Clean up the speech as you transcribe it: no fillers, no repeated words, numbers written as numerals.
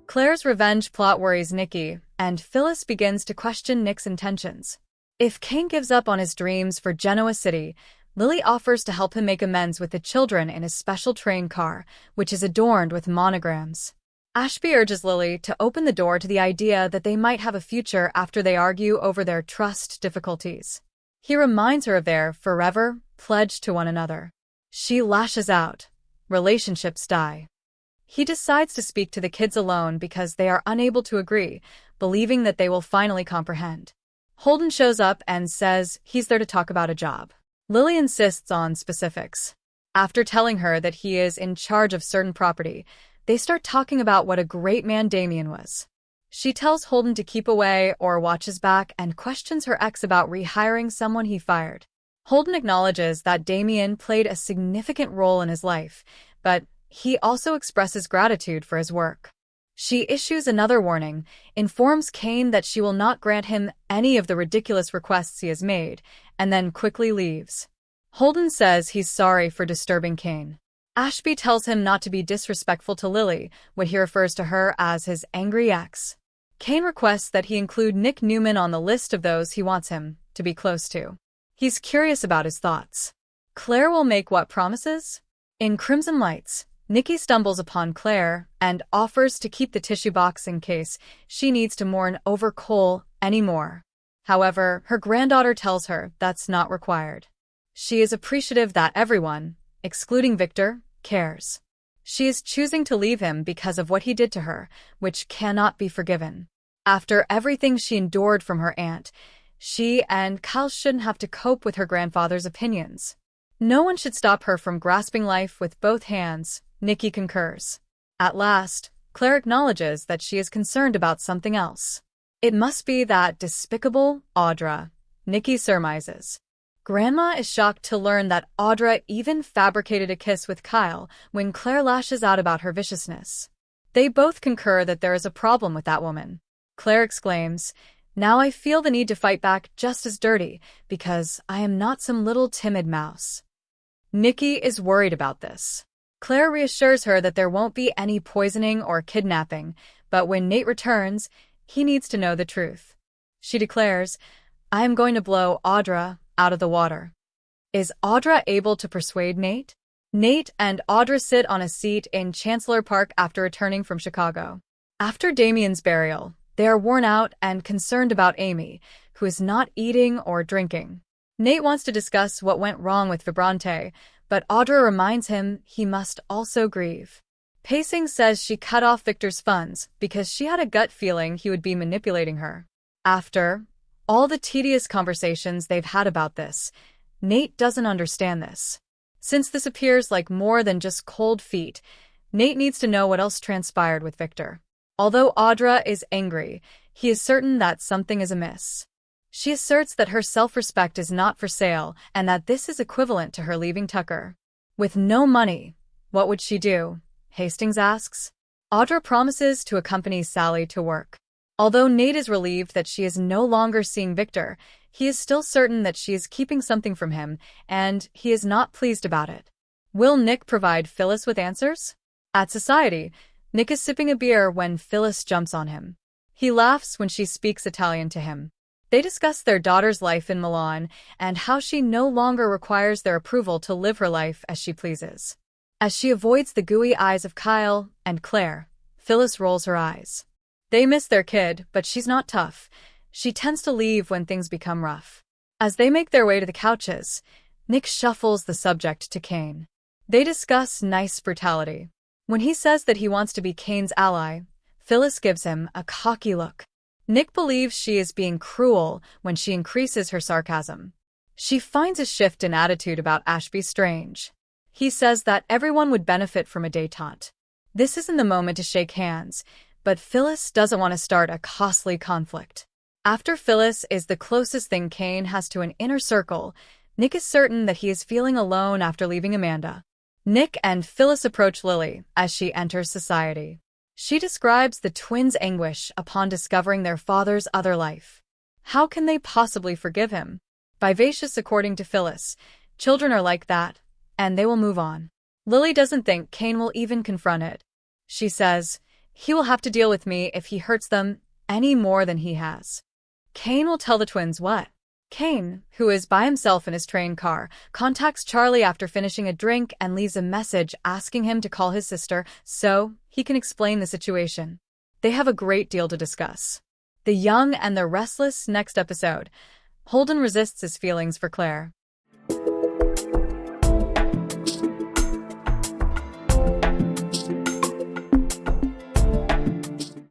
Claire's revenge plot worries Nikki, and Phyllis begins to question Nick's intentions. If Kane gives up on his dreams for Genoa City, Lily offers to help him make amends with the children in his special train car, which is adorned with monograms. Ashby urges Lily to open the door to the idea that they might have a future after they argue over their trust difficulties. He reminds her of their forever pledge to one another. She lashes out. Relationships die. He decides to speak to the kids alone because they are unable to agree, believing that they will finally comprehend. Holden shows up and says he's there to talk about a job. Lily insists on specifics. After telling her that he is in charge of certain property, they start talking about what a great man Damien was. She tells Holden to keep away or watch his back and questions her ex about rehiring someone he fired. Holden acknowledges that Damien played a significant role in his life, but he also expresses gratitude for his work. She issues another warning, informs Kane that she will not grant him any of the ridiculous requests he has made, and then quickly leaves. Holden says he's sorry for disturbing Kane. Ashby tells him not to be disrespectful to Lily when he refers to her as his angry ex. Kane requests that he include Nick Newman on the list of those he wants him to be close to. He's curious about his thoughts. Claire will make what promises? In Crimson Lights, Nikki stumbles upon Claire and offers to keep the tissue box in case she needs to mourn over Cole anymore. However, her granddaughter tells her that's not required. She is appreciative that everyone, excluding Victor, cares. She is choosing to leave him because of what he did to her, which cannot be forgiven. After everything she endured from her aunt, she and Kyle shouldn't have to cope with her grandfather's opinions. No one should stop her from grasping life with both hands, Nikki concurs. At last, Claire acknowledges that she is concerned about something else. It must be that despicable Audra, Nikki surmises. Grandma is shocked to learn that Audra even fabricated a kiss with Kyle when Claire lashes out about her viciousness. They both concur that there is a problem with that woman. Claire exclaims, "Now I feel the need to fight back just as dirty, because I am not some little timid mouse." Nikki is worried about this. Claire reassures her that there won't be any poisoning or kidnapping, but when Nate returns, he needs to know the truth. She declares, "I am going to blow Audra out of the water." Is Audra able to persuade Nate? Nate and Audra sit on a seat in Chancellor Park after returning from Chicago. After Damien's burial, they are worn out and concerned about Amy, who is not eating or drinking. Nate wants to discuss what went wrong with Vibrante, but Audra reminds him he must also grieve. Pacing says she cut off Victor's funds because she had a gut feeling he would be manipulating her. After all the tedious conversations they've had about this, Nate doesn't understand this. Since this appears like more than just cold feet, Nate needs to know what else transpired with Victor. Although Audra is angry, he is certain that something is amiss. She asserts that her self-respect is not for sale and that this is equivalent to her leaving Tucker. With no money, what would she do? Hastings asks. Audra promises to accompany Sally to work. Although Nate is relieved that she is no longer seeing Victor, he is still certain that she is keeping something from him, and he is not pleased about it. Will Nick provide Phyllis with answers? At Society, Nick is sipping a beer when Phyllis jumps on him. He laughs when she speaks Italian to him. They discuss their daughter's life in Milan and how she no longer requires their approval to live her life as she pleases. As she avoids the gooey eyes of Kyle and Claire, Phyllis rolls her eyes. They miss their kid, but she's not tough. She tends to leave when things become rough. As they make their way to the couches, Nick shuffles the subject to Kane. They discuss nice brutality. When he says that he wants to be Kane's ally, Phyllis gives him a cocky look. Nick believes she is being cruel when she increases her sarcasm. She finds a shift in attitude about Ashby strange. He says that everyone would benefit from a détente. This isn't the moment to shake hands, but Phyllis doesn't want to start a costly conflict. After Phyllis is the closest thing Kane has to an inner circle, Nick is certain that he is feeling alone after leaving Amanda. Nick and Phyllis approach Lily as she enters Society. She describes the twins' anguish upon discovering their father's other life. How can they possibly forgive him? Vivacious, according to Phyllis. Children are like that, and they will move on. Lily doesn't think Kane will even confront it. She says, He will have to deal with me if he hurts them any more than he has. Kane will tell the twins what? Kane, who is by himself in his train car, contacts Charlie after finishing a drink and leaves a message asking him to call his sister so he can explain the situation. They have a great deal to discuss. The Young and the Restless next episode. Holden resists his feelings for Claire.